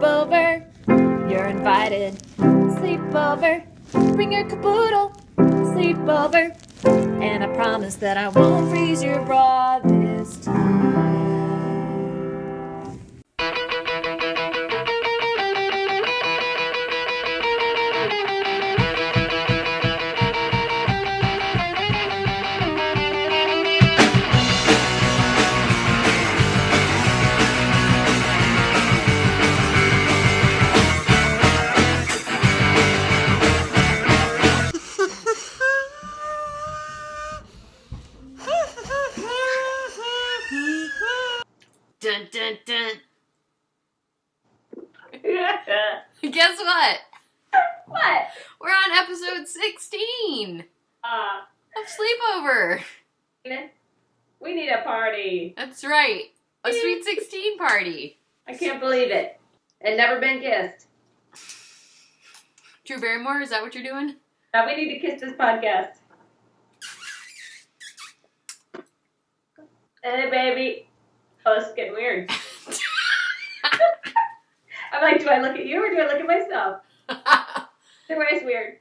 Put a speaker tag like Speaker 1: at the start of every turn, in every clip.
Speaker 1: sleepover. You're invited. Sleepover. Bring your caboodle. Sleepover. And I promise that I won't freeze your bra this time. Dun dun dun. Guess what?
Speaker 2: What?
Speaker 1: We're on episode 16 of Sleepover.
Speaker 2: We need a party.
Speaker 1: That's right. A sweet 16 party.
Speaker 2: I can't believe it. And never been kissed.
Speaker 1: Drew Barrymore, is that what you're doing?
Speaker 2: Now we need to kiss this podcast. Hey, baby. Oh, this is getting weird. I'm like, do I look at you or do I look at myself? Everybody's weird.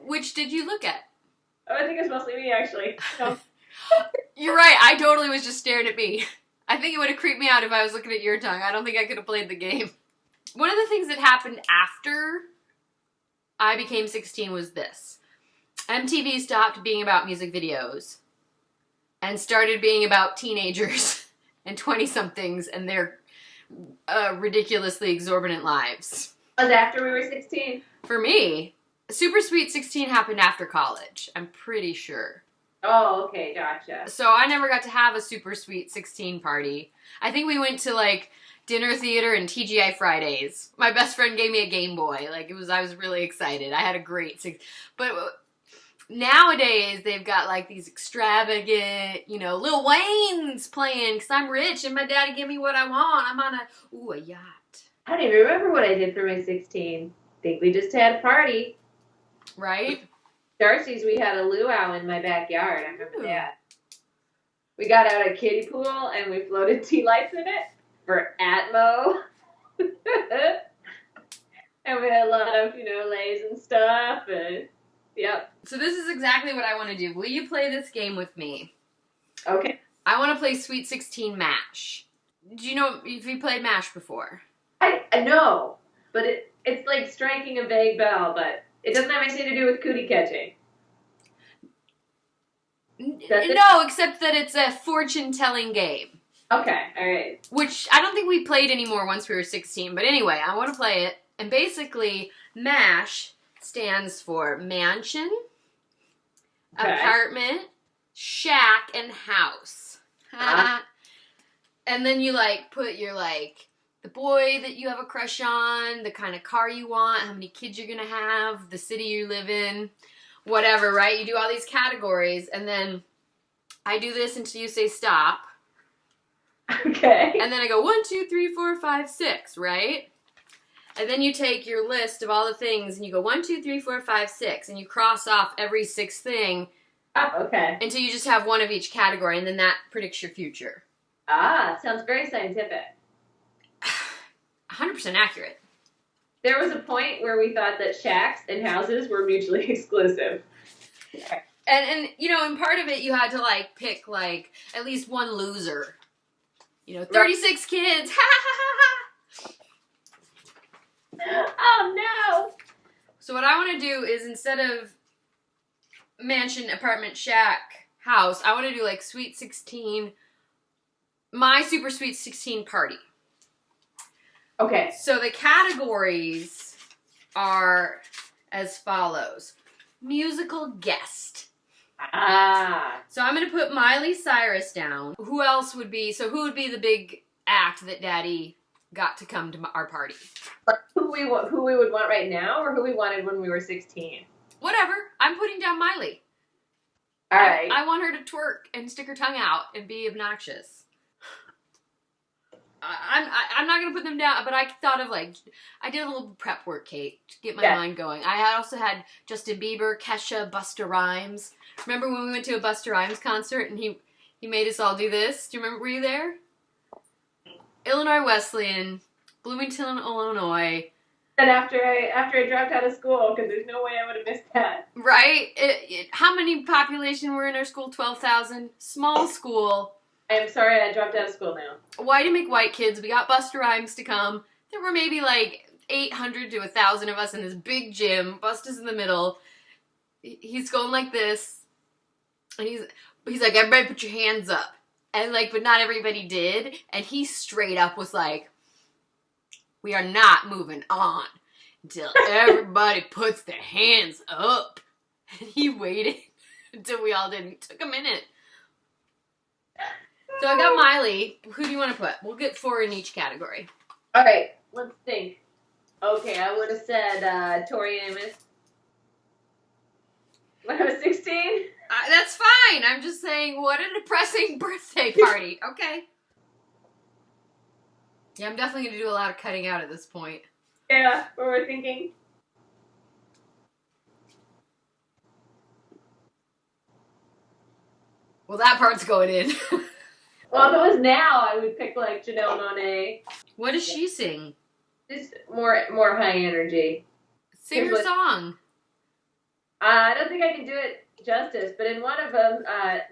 Speaker 1: Which did you look at?
Speaker 2: Oh, I think it's mostly me, actually. No.
Speaker 1: You're right. I totally was just staring at me. I think it would have creeped me out if I was looking at your tongue. I don't think I could have played the game. One of the things that happened after I became 16 was this. MTV stopped being about music videos and started being about teenagers and 20-somethings and their ridiculously exorbitant lives.
Speaker 2: Was after we were 16?
Speaker 1: For me, Super Sweet 16 happened after college. I'm pretty sure.
Speaker 2: Oh, okay, gotcha.
Speaker 1: So I never got to have a Super Sweet 16 party. I think we went to, like, dinner theater and TGI Fridays. My best friend gave me a Game Boy. Like, I was really excited. I had a great But nowadays, they've got, like, these extravagant, you know, Lil Wayne's playing because I'm rich and my daddy give me what I want. I'm on a yacht.
Speaker 2: I don't even remember what I did for my 16. I think we just had a party.
Speaker 1: Right?
Speaker 2: Darcy's, we had a luau in my backyard. I remember that. We got out a kiddie pool and we floated tea lights in it for Atmo. And we had a lot of, you know, lays and stuff. And yep.
Speaker 1: So this is exactly what I want to do. Will you play this game with me?
Speaker 2: Okay.
Speaker 1: I want to play Sweet 16 M.A.S.H. Do you know if you played M.A.S.H. before?
Speaker 2: I know, but it's like striking a vague bell, but it doesn't have anything to do with cootie catching.
Speaker 1: No, except that it's a fortune-telling game.
Speaker 2: Okay, alright.
Speaker 1: Which I don't think we played anymore once we were 16, but anyway, I want to play it. And basically, M.A.S.H. stands for mansion, apartment, shack, and house. And then you, like, put your, like, the boy that you have a crush on, the kind of car you want, how many kids you're gonna have, the city you live in, whatever, right? You do all these categories, and then I do this until you say stop.
Speaker 2: Okay.
Speaker 1: And then I go 1, 2, 3, 4, 5, 6, right? And then you take your list of all the things, and you go 1, 2, 3, 4, 5, 6, and you cross off every 6th thing.
Speaker 2: Oh, okay.
Speaker 1: Until you just have one of each category, and then that predicts your future.
Speaker 2: Ah, sounds very scientific.
Speaker 1: 100% accurate.
Speaker 2: There was a point where we thought that shacks and houses were mutually exclusive.
Speaker 1: And you know, in part of it, you had to, like, pick, like, at least one loser. You know, 36 kids. Ha ha ha ha.
Speaker 2: Oh, no.
Speaker 1: So what I want to do is, instead of mansion, apartment, shack, house, I want to do, like, Sweet 16, my Super Sweet 16 party.
Speaker 2: Okay.
Speaker 1: So the categories are as follows. Musical guest.
Speaker 2: Ah.
Speaker 1: So I'm going to put Miley Cyrus down. Who else would be, so who would be the big act that Daddy got to come to our party?
Speaker 2: Who we would want right now, or who we wanted when we were 16?
Speaker 1: Whatever. I'm putting down Miley.
Speaker 2: All right.
Speaker 1: I want her to twerk and stick her tongue out and be obnoxious. I'm not going to put them down, but I thought of, like, I did a little prep work, Kate, to get my mind going. I also had Justin Bieber, Kesha, Busta Rhymes. Remember when we went to a Busta Rhymes concert and he made us all do this? Do you remember? Were you there? Illinois Wesleyan, Bloomington, Illinois.
Speaker 2: And after I dropped out of school, because there's no way I would have missed that.
Speaker 1: Right? How many population were in our school? 12,000. Small school.
Speaker 2: I am sorry I dropped out of school now.
Speaker 1: Whitey McWhite kids. We got Buster Rhymes to come. There were maybe like 800 to 1,000 of us in this big gym. Buster's in the middle. He's going like this. And he's like, everybody put your hands up. And like, but not everybody did. And he straight up was like, we are not moving on until everybody puts their hands up. And he waited until we all did. It took a minute. So I got Miley. Who do you want to put? We'll get 4 in each category.
Speaker 2: All right, let's think. Okay, I would have said Tori Amos. When I was 16?
Speaker 1: That's fine. I'm just saying, what a depressing birthday party. Okay. Yeah, I'm definitely going to do a lot of cutting out at this point.
Speaker 2: Yeah, what we're thinking.
Speaker 1: Well, that part's going in.
Speaker 2: Well, if it was now, I would pick like Janelle Monáe.
Speaker 1: What does she sing?
Speaker 2: Just more high energy.
Speaker 1: Sing her song.
Speaker 2: I don't think I can do it justice, but in one of them,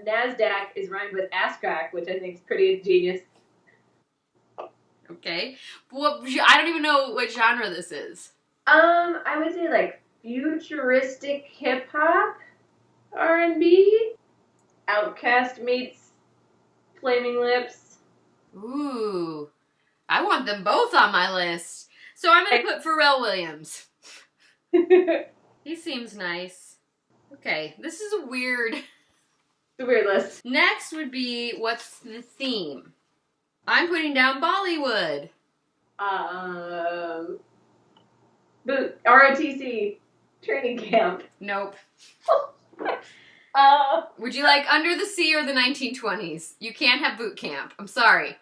Speaker 2: NASDAQ is rhymed with ass crack, which I think is pretty ingenious.
Speaker 1: Okay. Well, I don't even know what genre this is.
Speaker 2: I would say like futuristic hip hop, R&B. Outcast meets Flaming Lips.
Speaker 1: Ooh. I want them both on my list. So I'm going to put Pharrell Williams. He seems nice. Okay, this is a weird...
Speaker 2: It's a weird list.
Speaker 1: Next would be, what's the theme? I'm putting down Bollywood.
Speaker 2: ROTC training camp.
Speaker 1: Nope. Would you like Under the Sea or the 1920s? You can't have boot camp. I'm sorry.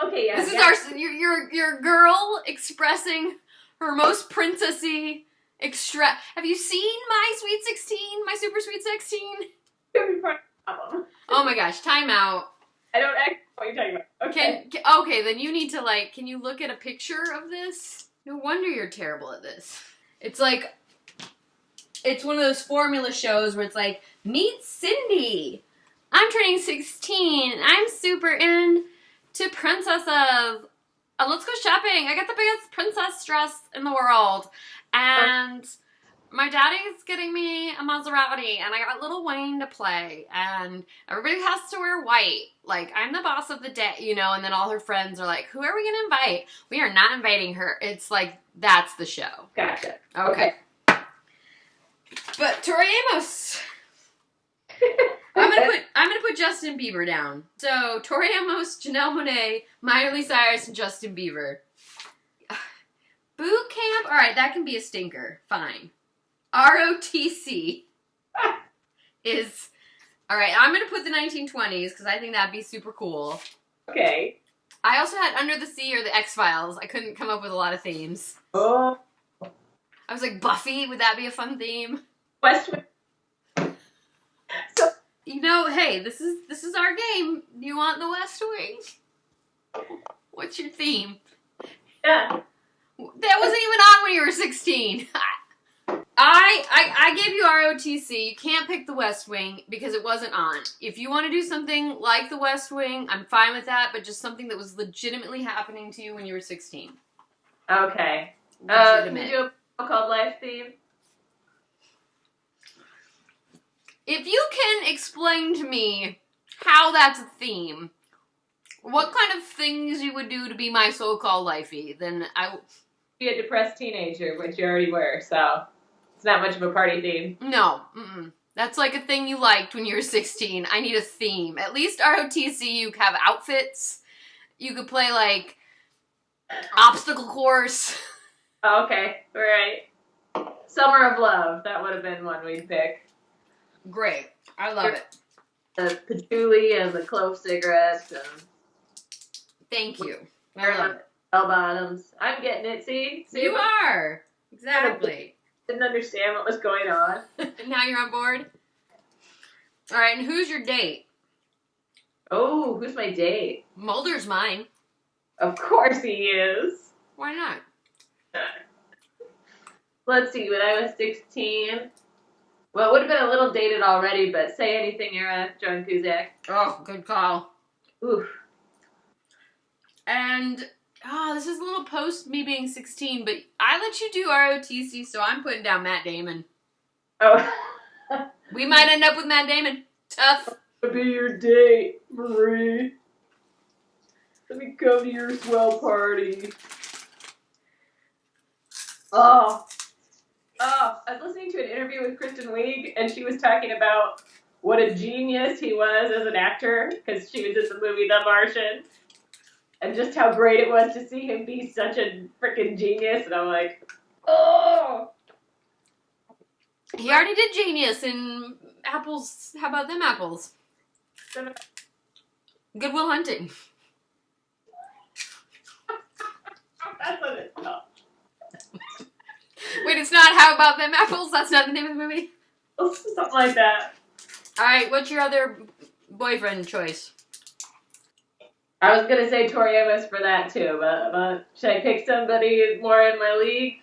Speaker 2: Okay, yeah.
Speaker 1: This is your girl expressing her most princessy Have you seen My Sweet 16? My Super Sweet 16? Oh my gosh, time out.
Speaker 2: I don't actually know what you're talking about. Okay.
Speaker 1: Okay, then you need to can you look at a picture of this? No wonder you're terrible at this. It's like, it's one of those formula shows where it's like, meet Cindy. I'm turning 16. I'm super into princesses. Let's go shopping. I got the biggest princess dress in the world. And my daddy's getting me a Maserati. And I got Lil Wayne to play. And everybody has to wear white. Like, I'm the boss of the day, And then all her friends are like, who are we going to invite? We are not inviting her. It's like, that's the show.
Speaker 2: Gotcha.
Speaker 1: Okay. But Tori Amos. I'm gonna put Justin Bieber down. So Tori Amos, Janelle Monáe, Miley Cyrus, and Justin Bieber. Boot camp. All right, that can be a stinker. Fine. ROTC is all right. I'm gonna put the 1920s because I think that'd be super cool.
Speaker 2: Okay.
Speaker 1: I also had Under the Sea or the X-Files. I couldn't come up with a lot of themes.
Speaker 2: Oh.
Speaker 1: I was like, Buffy. Would that be a fun theme?
Speaker 2: West Wing. So,
Speaker 1: hey, this is our game. You want the West Wing? What's your theme?
Speaker 2: Yeah.
Speaker 1: That wasn't even on when you were 16. I gave you ROTC. You can't pick the West Wing because it wasn't on. If you want to do something like the West Wing, I'm fine with that, but just something that was legitimately happening to you when you were 16.
Speaker 2: Okay.
Speaker 1: Legitimate.
Speaker 2: Can you do a called life theme?
Speaker 1: If you can explain to me how that's a theme, what kind of things you would do to be my so-called lifey, then I...
Speaker 2: Be a depressed teenager, which you already were, so it's not much of a party theme.
Speaker 1: No. That's like a thing you liked when you were 16. I need a theme. At least ROTC, you have outfits. You could play, like, obstacle course.
Speaker 2: Oh, okay. All right. Summer of Love. That would have been one we'd pick.
Speaker 1: Great. I love it.
Speaker 2: The patchouli and the clove cigarettes.
Speaker 1: Thank you. I love it.
Speaker 2: Bell bottoms. I'm getting it. See?
Speaker 1: You are. Exactly.
Speaker 2: Didn't understand what was going on.
Speaker 1: Now you're on board? All right, and who's your date?
Speaker 2: Oh, who's my date?
Speaker 1: Mulder's mine.
Speaker 2: Of course he is.
Speaker 1: Why not?
Speaker 2: Let's see, when I was 16, well, it would have been a little dated already, but Say Anything era, Joan Cusack.
Speaker 1: Oh, good call.
Speaker 2: Oof.
Speaker 1: And, this is a little post me being 16, but I let you do ROTC, so I'm putting down Matt Damon.
Speaker 2: Oh.
Speaker 1: We might end up with Matt Damon. Tough.
Speaker 2: I'll be your date, Marie. Let me come to your swell party. Oh, I was listening to an interview with Kristen Wiig, and she was talking about what a genius he was as an actor, because she was in the movie The Martian, and just how great it was to see him be such a freaking genius, and I'm like, oh!
Speaker 1: He already did Genius in Apples. How about them apples? Good Will Hunting.
Speaker 2: That's what it's called.
Speaker 1: Wait, it's not How About Them Apples? That's not the name of the movie?
Speaker 2: Something like that.
Speaker 1: Alright, what's your other boyfriend choice?
Speaker 2: I was gonna say Tori Amos for that too, but should I pick somebody more in my league?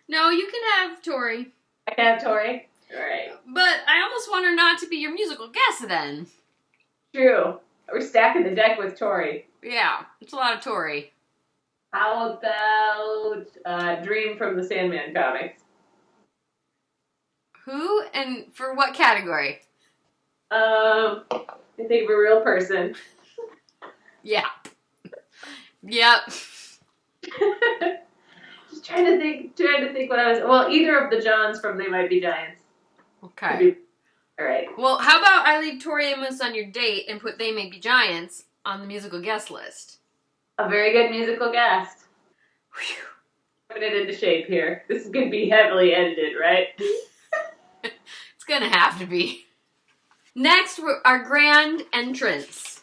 Speaker 1: No, you can have Tori.
Speaker 2: I can have Tori? Alright.
Speaker 1: But I almost want her not to be your musical guest then.
Speaker 2: True. We're stacking the deck with Tori.
Speaker 1: Yeah, it's a lot of Tori.
Speaker 2: How about Dream from the Sandman comics?
Speaker 1: Who and for what category?
Speaker 2: I think of a real person.
Speaker 1: Yeah. Yep.
Speaker 2: Just trying to think what I was. Well, either of the Johns from They Might Be Giants.
Speaker 1: Okay.
Speaker 2: All right.
Speaker 1: Well, how about I leave Tori Amos on your date and put They May Be Giants on the musical guest list?
Speaker 2: A very good musical guest.
Speaker 1: Whew.
Speaker 2: Putting it into shape here. This is going to be heavily edited, right?
Speaker 1: It's gonna have to be. Next, our grand entrance.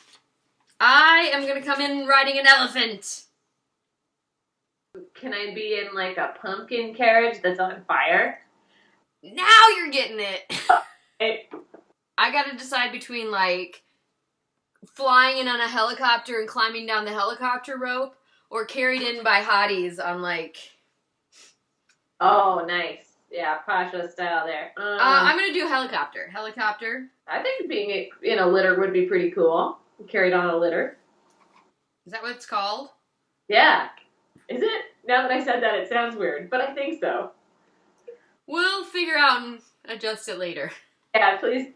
Speaker 1: I am gonna come in riding an elephant.
Speaker 2: Can I be in like a pumpkin carriage that's on fire?
Speaker 1: Now you're getting it.
Speaker 2: Hey.
Speaker 1: I gotta decide between like flying in on a helicopter and climbing down the helicopter rope, or carried in by hotties on like.
Speaker 2: Oh, nice. Yeah, Pasha style there.
Speaker 1: I'm gonna do helicopter. Helicopter.
Speaker 2: I think being in a litter would be pretty cool. Carried on a litter.
Speaker 1: Is that what it's called?
Speaker 2: Yeah. Is it? Now that I said that, it sounds weird, but I think so.
Speaker 1: We'll figure out and adjust it later.
Speaker 2: Yeah, please.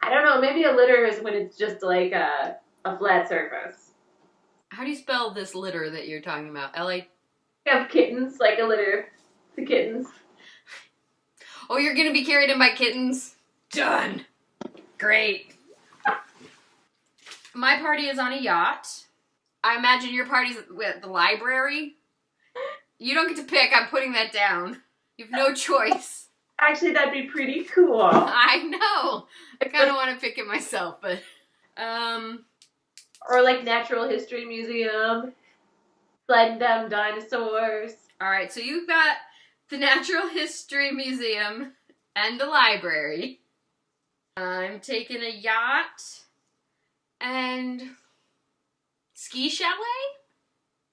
Speaker 2: I don't know, maybe a litter is when it's just like a flat surface.
Speaker 1: How do you spell this litter that you're talking about? L-A?
Speaker 2: You have kittens, like a litter. The kittens.
Speaker 1: Oh, you're gonna be carried in by kittens? Done. Great. My party is on a yacht. I imagine your party's at the library. You don't get to pick. I'm putting that down. You have no choice.
Speaker 2: Actually, that'd be pretty cool.
Speaker 1: I know. I kind of want to pick it myself, but
Speaker 2: Or like Natural History Museum. Sliding down dinosaurs.
Speaker 1: All right, so you've got the Natural History Museum and the library. I'm taking a yacht and ski chalet.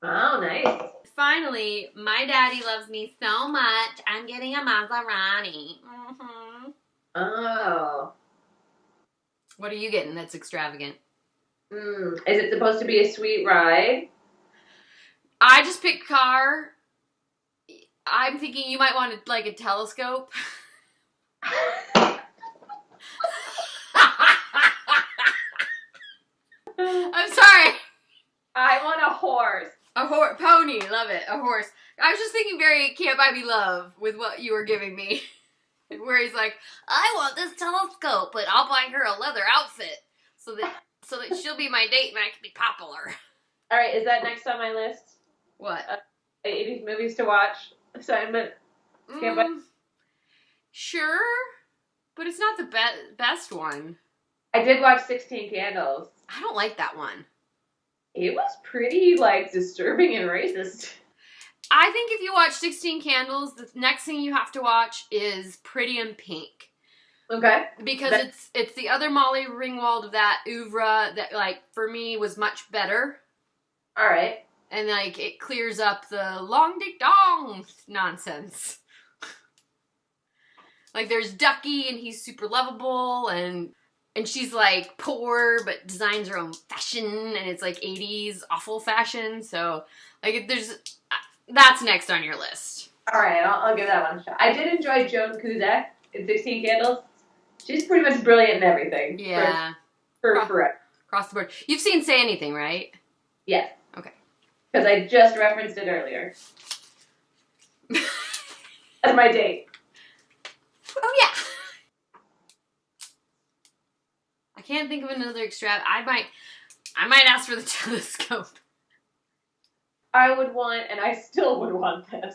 Speaker 2: Oh, nice.
Speaker 1: Finally, my daddy loves me so much, I'm getting a Maserati. Mm-hmm.
Speaker 2: Oh.
Speaker 1: What are you getting that's extravagant?
Speaker 2: Is it supposed to be a sweet ride?
Speaker 1: I just picked car. I'm thinking you might want like a telescope. I'm sorry.
Speaker 2: I want a horse.
Speaker 1: A pony, love it. A horse. I was just thinking very Can't Buy Me Love with what you were giving me. Where he's like, I want this telescope, but I'll buy her a leather outfit so that she'll be my date and I can be popular.
Speaker 2: All right, is that next on my list?
Speaker 1: What?
Speaker 2: 80s movies to watch assignment. Can't buy.
Speaker 1: Sure, but it's not the best one.
Speaker 2: I did watch 16 Candles.
Speaker 1: I don't like that one.
Speaker 2: It was pretty, like, disturbing and racist.
Speaker 1: I think if you watch 16 Candles, the next thing you have to watch is Pretty in Pink.
Speaker 2: Okay.
Speaker 1: Because it's the other Molly Ringwald of that oeuvre that, like, for me was much better.
Speaker 2: All right.
Speaker 1: And, like, it clears up the long dick dong nonsense. Like, there's Ducky, and he's super lovable, and she's, like, poor, but designs her own fashion, and it's, like, 80s awful fashion, so, like, that's next on your list.
Speaker 2: Alright, I'll give that one a shot. I did enjoy Joan Cusack in 16 Candles. She's pretty much brilliant in everything.
Speaker 1: Yeah.
Speaker 2: Forever.
Speaker 1: Across the board. You've seen Say Anything, right?
Speaker 2: Yes.
Speaker 1: Okay.
Speaker 2: Because I just referenced it earlier. As my date.
Speaker 1: Oh, yeah. I can't think of another extra. I might ask for the telescope.
Speaker 2: I would want, and I still would want this,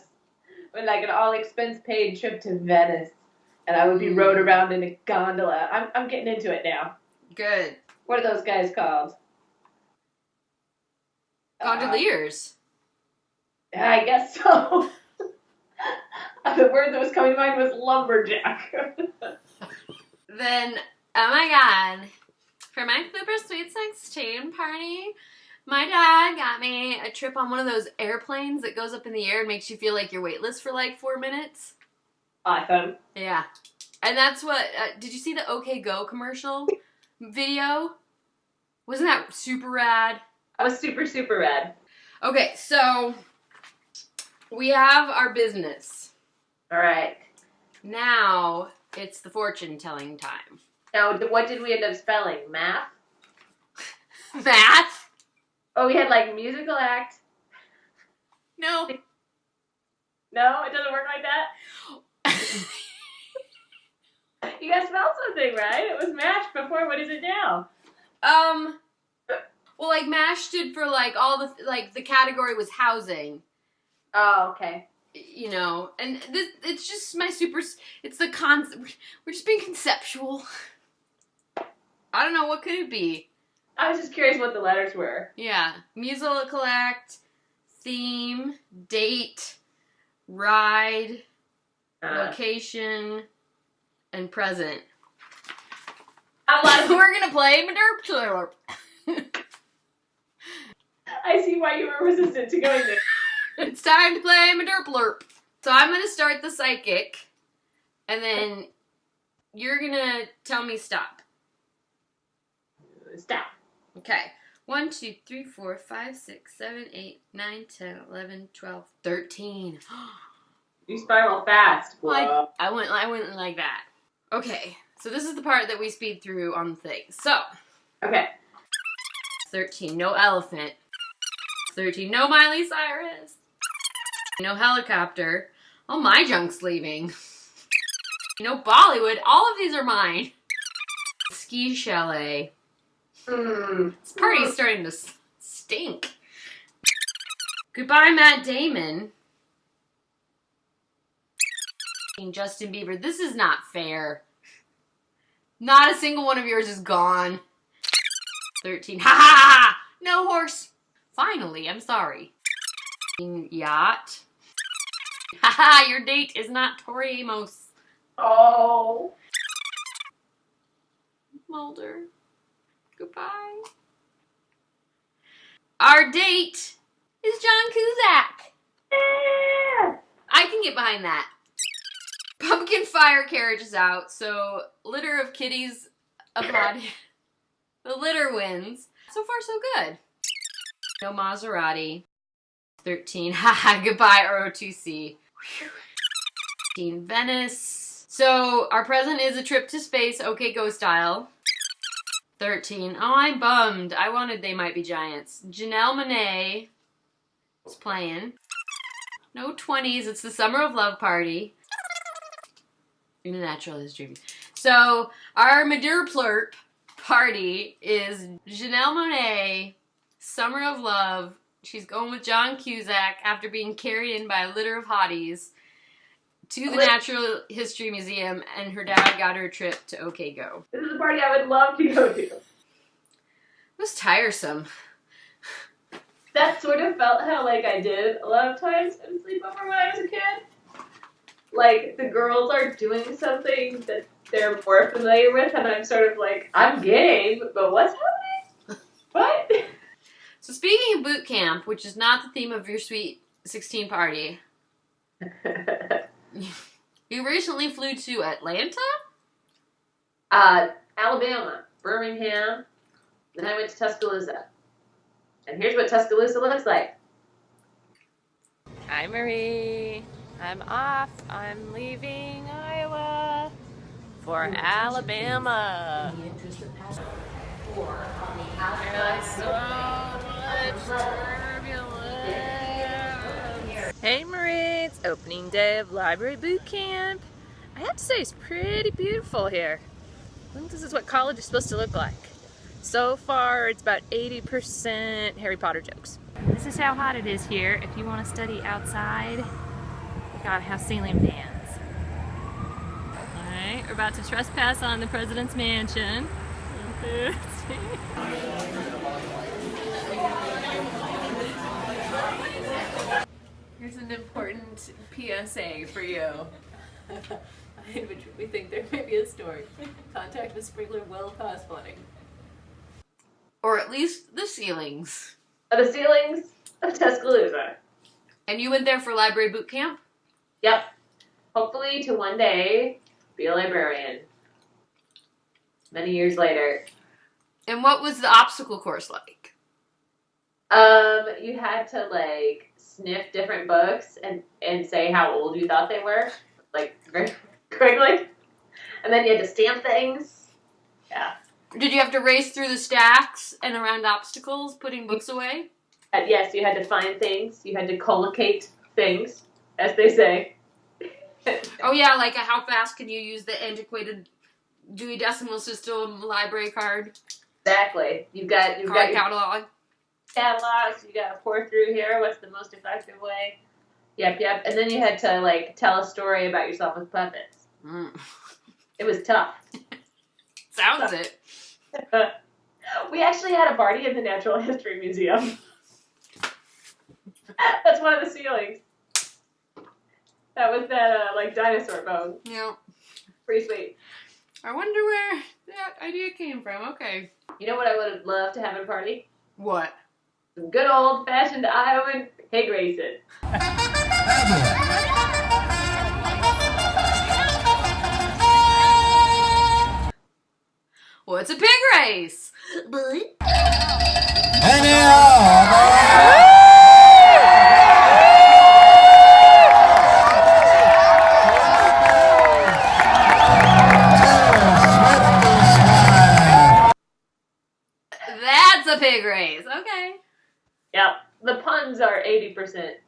Speaker 2: but like an all-expense-paid trip to Venice, and I would be rowed around in a gondola. I'm getting into it now.
Speaker 1: Good.
Speaker 2: What are those guys called?
Speaker 1: Gondoliers.
Speaker 2: I guess so. The word that was coming to mind was lumberjack.
Speaker 1: Then, oh my god, for my super sweet 16 party, my dad got me a trip on one of those airplanes that goes up in the air and makes you feel like you're weightless for like 4 minutes.
Speaker 2: Awesome.
Speaker 1: Yeah. And that's what, did you see the OK Go commercial video? Wasn't that super rad?
Speaker 2: That was super, super rad.
Speaker 1: Okay, so we have our business.
Speaker 2: All right.
Speaker 1: Now it's the fortune-telling time.
Speaker 2: Now, what did we end up spelling? Math?
Speaker 1: Math?
Speaker 2: Oh, we had like musical act.
Speaker 1: No.
Speaker 2: No, it doesn't work like that? You guys spelled something, right? It was M.A.S.H before. What is it now?
Speaker 1: Well, like M.A.S.H stood for like all the, like the category was housing.
Speaker 2: Oh, okay.
Speaker 1: You know, and this, it's just my super, it's the concept, we're just being conceptual. I don't know, what could it be?
Speaker 2: I was just curious what the letters were.
Speaker 1: Yeah. Musical act, theme, date, ride, location, and present. We're gonna play Maderp.
Speaker 2: I see why you were resistant to going there.
Speaker 1: It's time to play Maderp. So I'm gonna start the psychic, and then you're gonna tell me stop.
Speaker 2: Stop.
Speaker 1: Okay. 1, 2, 3, 4, 5, 6, 7, 8, 9, 10, 11, 12, 13.
Speaker 2: You spiral fast.
Speaker 1: Well, I went like that. Okay. So this is the part that we speed through on the thing. So.
Speaker 2: Okay.
Speaker 1: 13. No elephant. 13. No Miley Cyrus. No helicopter. All my junk's leaving. No Bollywood. All of these are mine. Ski chalet. This party's starting to stink. Goodbye, Matt Damon. Justin Bieber. This is not fair. Not a single one of yours is gone. 13. Ha ha ha! No horse. Finally, I'm sorry. Yacht. Haha, your date is not Tori Amos.
Speaker 2: Oh.
Speaker 1: Mulder. Goodbye. Our date is John Cusack.
Speaker 2: Yeah.
Speaker 1: I can get behind that. Pumpkin fire carriage is out, so litter of kitties applaud. The litter wins. So far, so good. No Maserati. 13. Haha, goodbye, ROTC. 15. Venice. So, our present is a trip to space, OK Go style. 13. Oh, I'm bummed. I wanted They Might Be Giants. Janelle Monáe is playing. No 20s. It's the Summer of Love party. In a natural history. So, our Maderplurp party is Janelle Monáe, Summer of Love. She's going with John Cusack after being carried in by a litter of hotties to the Natural History Museum, and her dad got her a trip to OK Go.
Speaker 2: This is a party I would love to go to.
Speaker 1: It was tiresome.
Speaker 2: That sort of felt how, like, I did a lot of times in Sleepover when I was a kid. Like, the girls are doing something that they're more familiar with, and I'm sort of like, I'm game, but what's happening? What?
Speaker 1: So speaking of boot camp, which is not the theme of your Sweet 16 party, you recently flew to Atlanta?
Speaker 2: Alabama, Birmingham, then I went to Tuscaloosa. And here's what Tuscaloosa looks like.
Speaker 3: Hi, Marie. I'm off. I'm leaving Iowa for Alabama. There's so much turbulence. Hey, Marie. It's opening day of library boot camp. I have to say, it's pretty beautiful here. I think this is what college is supposed to look like. So far, it's about 80% Harry Potter jokes. This is how hot it is here. If you want to study outside, you gotta have ceiling fans. Alright, we're about to trespass on the president's mansion. Here's an important PSA for you. We think there may be a storm. Contact the sprinkler will cause flooding.
Speaker 1: Or at least the ceilings.
Speaker 2: The ceilings of Tuscaloosa.
Speaker 1: And you went there for library boot camp?
Speaker 2: Yep. Hopefully to one day be a librarian. Many years later.
Speaker 1: And what was the obstacle course like?
Speaker 2: You had to like sniff different books and say how old you thought they were, like very quickly. And then you had to stamp things. Yeah.
Speaker 1: Did you have to race through the stacks and around obstacles, putting books away?
Speaker 2: Yes, you had to find things. You had to collocate things, as they say.
Speaker 1: Oh yeah, like how fast can you use the antiquated Dewey Decimal System library card
Speaker 2: Exactly. You've got your
Speaker 1: catalog?
Speaker 2: catalogs. You got to pour through here. What's the most effective way? Yep. And then you had to like tell a story about yourself with puppets. It was tough.
Speaker 1: Sounds it.
Speaker 2: We actually had a party in the Natural History Museum. That's one of the ceilings. That was that like dinosaur bone.
Speaker 1: Yeah.
Speaker 2: Pretty sweet.
Speaker 1: I wonder where that idea came from. Okay.
Speaker 2: You know what I would have loved to have at a party?
Speaker 1: What?
Speaker 2: Some good old-fashioned Iowan pig racing.
Speaker 1: What's a pig race? That's a pig race. Okay.
Speaker 2: Yep. The puns are 80%.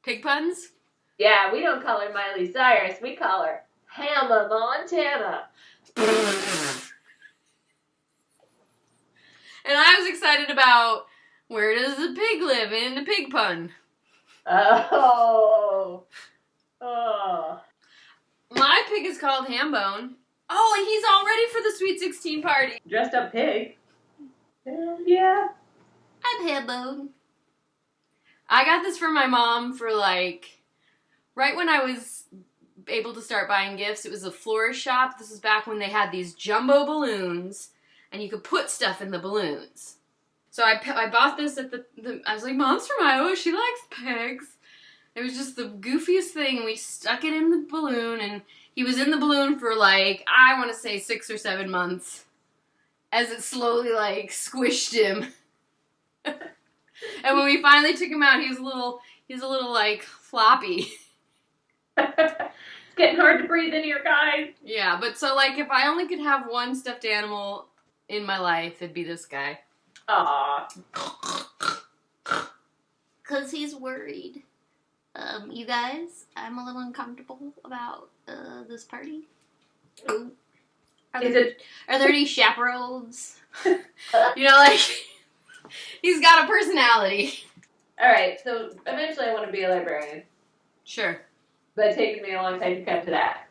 Speaker 1: Pig puns?
Speaker 2: Yeah, we don't call her Miley Cyrus. We call her Hannah Montana.
Speaker 1: And I was excited about where does the pig live in the pig pun.
Speaker 2: Oh.
Speaker 1: My pig is called Hambone. Oh, and he's all ready for the Sweet 16 party.
Speaker 2: Dressed up pig. Yeah.
Speaker 1: I'm Hambone. I got this for my mom for like, right when I was able to start buying gifts. It was a florist shop. This was back when they had these jumbo balloons and you could put stuff in the balloons. So I bought this at I was like, Mom's from Iowa, she likes pigs. It was just the goofiest thing, and we stuck it in the balloon, and he was in the balloon for like, I want to say 6 or 7 months, as it slowly like squished him. And when we finally took him out, he's a little like floppy.
Speaker 2: It's getting hard to breathe in here, guys.
Speaker 1: Yeah, but so like if I only could have one stuffed animal in my life, it'd be this guy.
Speaker 2: Aw.
Speaker 1: 'Cause he's worried. You guys, I'm a little uncomfortable about this party. Ooh. Are there any chaperones? You know, like, he's got a personality.
Speaker 2: Alright, so eventually I want to be a librarian.
Speaker 1: Sure.
Speaker 2: But it's taken me a long time to come to that.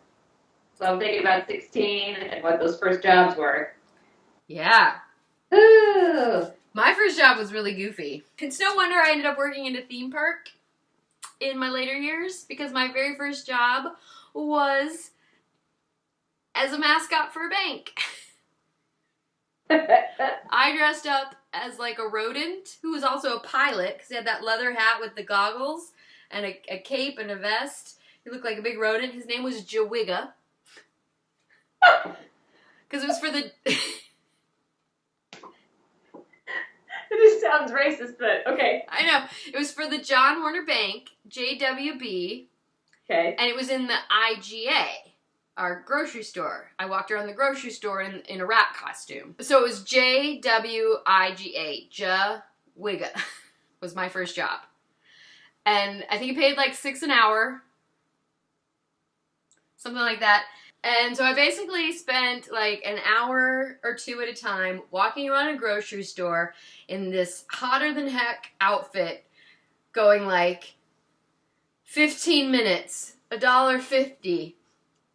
Speaker 2: So I'm thinking about 16 and what those first jobs were.
Speaker 1: Yeah.
Speaker 2: Ooh.
Speaker 1: My first job was really goofy. It's no wonder I ended up working in a theme park in my later years, because my very first job was as a mascot for a bank. I dressed up as like a rodent who was also a pilot because he had that leather hat with the goggles and a cape and a vest. He looked like a big rodent. His name was Jawigga. Because it was for the...
Speaker 2: It just sounds racist, but okay.
Speaker 1: I know. It was for the John Warner Bank, JWB.
Speaker 2: Okay.
Speaker 1: And it was in the IGA, our grocery store. I walked around the grocery store in a rat costume. So it was JWIGA, Jawigga, was my first job. And I think it paid like $6 an hour. Something like that. And so I basically spent like an hour or two at a time walking around a grocery store in this hotter than heck outfit going like 15 minutes, $1.50,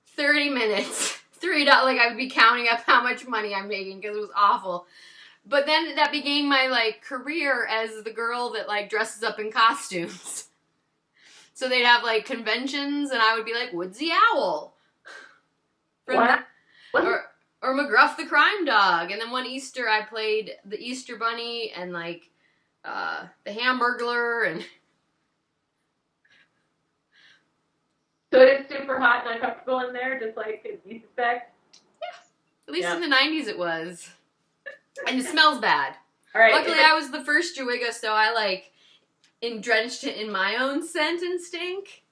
Speaker 1: 30 minutes, $3. Like I would be counting up how much money I'm making because it was awful. But then that became my like career as the girl that like dresses up in costumes. So they'd have like conventions and I would be like Woodsy Owl.
Speaker 2: What?
Speaker 1: Or McGruff the Crime Dog. And then one Easter I played the Easter Bunny and like the Hamburglar and...
Speaker 2: So it is super hot and uncomfortable in there, just like you suspect?
Speaker 1: Yeah. At least in the 90s it was. And it smells bad.
Speaker 2: All right.
Speaker 1: Luckily I was the first Jawigga, so I like drenched it in my own scent and stink.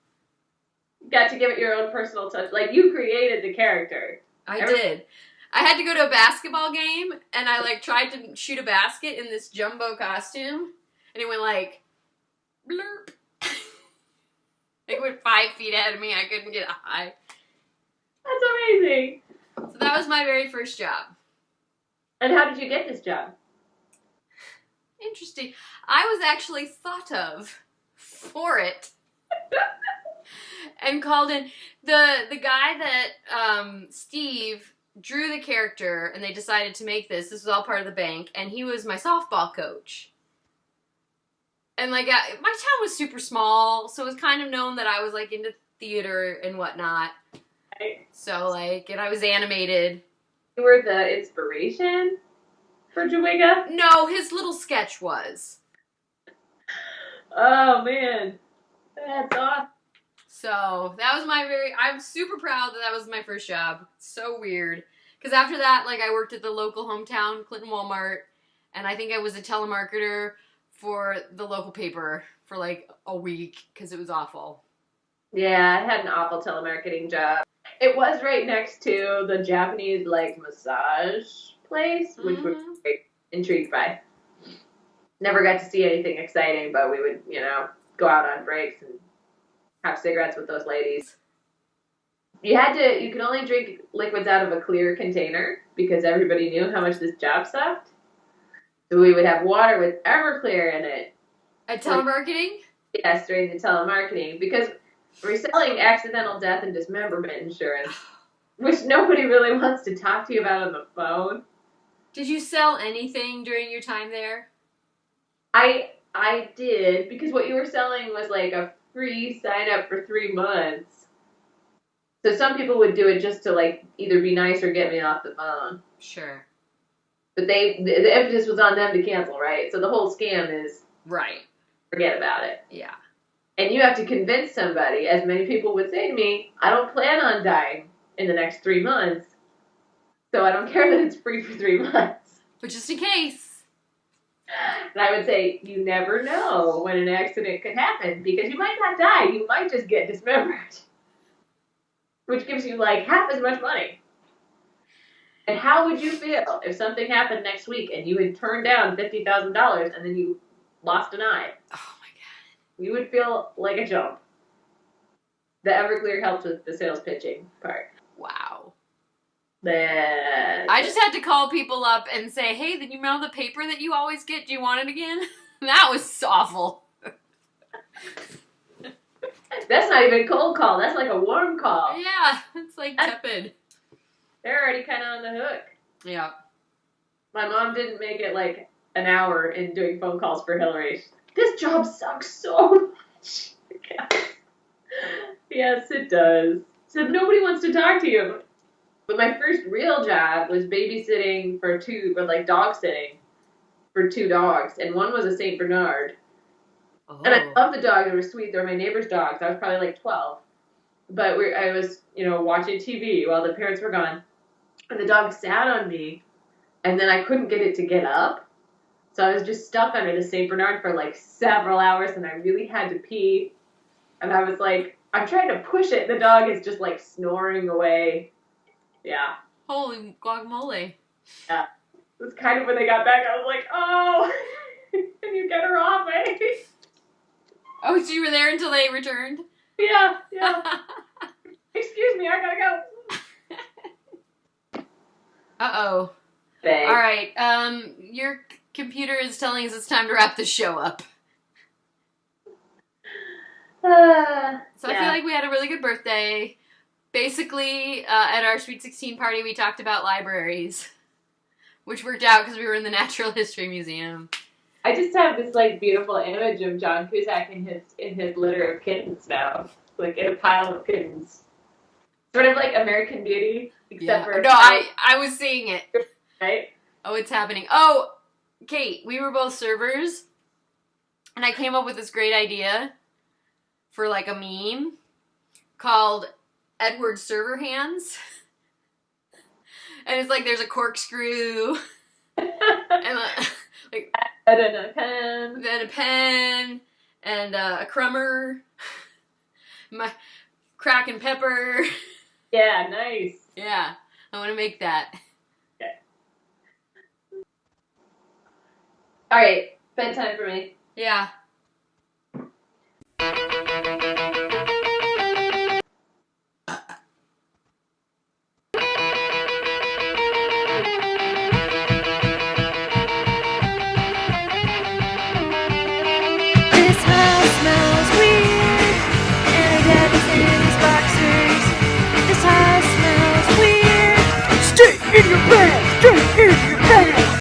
Speaker 2: Got to give it your own personal touch. Like, you created the character.
Speaker 1: I did. I had to go to a basketball game, and I, like, tried to shoot a basket in this jumbo costume, and it went, like, blurp. It went 5 feet ahead of me. I couldn't get high.
Speaker 2: That's amazing.
Speaker 1: So that was my very first job.
Speaker 2: And how did you get this job?
Speaker 1: Interesting. I was actually thought of for it. And called in the guy that Steve drew the character, and they decided to make this. This was all part of the bank, and he was my softball coach. And like my town was super small, so it was kind of known that I was like into theater and whatnot.
Speaker 2: Right.
Speaker 1: So like, and I was animated.
Speaker 2: You were the inspiration for Jawigga?
Speaker 1: No, his little sketch was.
Speaker 2: Oh man, that's awesome.
Speaker 1: So that was I'm super proud that was my first job. So weird. Because after that, like I worked at the local hometown, Clinton Walmart, and I think I was a telemarketer for the local paper for like a week because it was awful.
Speaker 2: Yeah, I had an awful telemarketing job. It was right next to the Japanese like massage place, which we were very intrigued by. Never got to see anything exciting, but we would, go out on breaks and have cigarettes with those ladies. You could only drink liquids out of a clear container because everybody knew how much this job sucked. So we would have water with Everclear in it.
Speaker 1: At telemarketing?
Speaker 2: Yes, during the telemarketing, because we're selling accidental death and dismemberment insurance, which nobody really wants to talk to you about on the phone.
Speaker 1: Did you sell anything during your time there?
Speaker 2: I did, because what you were selling was like a free sign up for 3 months. So some people would do it just to like either be nice or get me off the phone.
Speaker 1: Sure.
Speaker 2: But the emphasis was on them to cancel, right? So the whole scam is
Speaker 1: right.
Speaker 2: Forget about it.
Speaker 1: Yeah.
Speaker 2: And you have to convince somebody, as many people would say to me, I don't plan on dying in the next 3 months, so I don't care that it's free for 3 months.
Speaker 1: But just in case.
Speaker 2: And I would say, you never know when an accident could happen, because you might not die, you might just get dismembered. Which gives you like half as much money. And how would you feel if something happened next week and you had turned down $50,000 and then you lost an eye?
Speaker 1: Oh my God.
Speaker 2: You would feel like a chump. The Everclear helped with the sales pitching part.
Speaker 1: Wow.
Speaker 2: But
Speaker 1: I just had to call people up and say, hey, did you mail the paper that you always get? Do you want it again? That was awful.
Speaker 2: That's not even a cold call. That's like a warm call.
Speaker 1: Yeah, it's like tepid.
Speaker 2: They're already kind of on the hook.
Speaker 1: Yeah.
Speaker 2: My mom didn't make it like an hour in doing phone calls for Hillary. This job sucks so much. Yes, it does. So nobody wants to talk to you. But my first real job was babysitting dog sitting for 2 dogs, and one was a Saint Bernard.
Speaker 1: Oh.
Speaker 2: And I love the dogs. They were sweet. They were my neighbor's dogs. I was probably like 12. But I was, watching TV while the parents were gone. And the dog sat on me, and then I couldn't get it to get up. So I was just stuck under the St. Bernard for like several hours, and I really had to pee. And I was like, I'm trying to push it. The dog is just like snoring away. Yeah.
Speaker 1: Holy guacamole.
Speaker 2: Yeah. It was kind of when they got back, I was like, oh, can you get her off me?
Speaker 1: Oh, so you were there until they returned?
Speaker 2: Yeah. Excuse me, I gotta go.
Speaker 1: Uh-oh.
Speaker 2: Thanks.
Speaker 1: All right, your computer is telling us it's time to wrap this show up. So I feel like we had a really good birthday. Basically, at our Sweet 16 party, we talked about libraries, which worked out because we were in the Natural History Museum.
Speaker 2: I just have this like beautiful image of John Cusack in his litter of kittens now, like in a pile of kittens, sort of like American Beauty, except for
Speaker 1: no, I was seeing it.
Speaker 2: Right?
Speaker 1: Oh, it's happening. Oh, Kate, we were both servers, and I came up with this great idea for like a meme called Edward Server Hands. And it's like there's a corkscrew and like
Speaker 2: And a pen.
Speaker 1: then a pen and a crummer, my crack and pepper.
Speaker 2: Yeah, nice.
Speaker 1: Yeah, I want to make that.
Speaker 2: Okay. All right, bedtime for me.
Speaker 1: Yeah.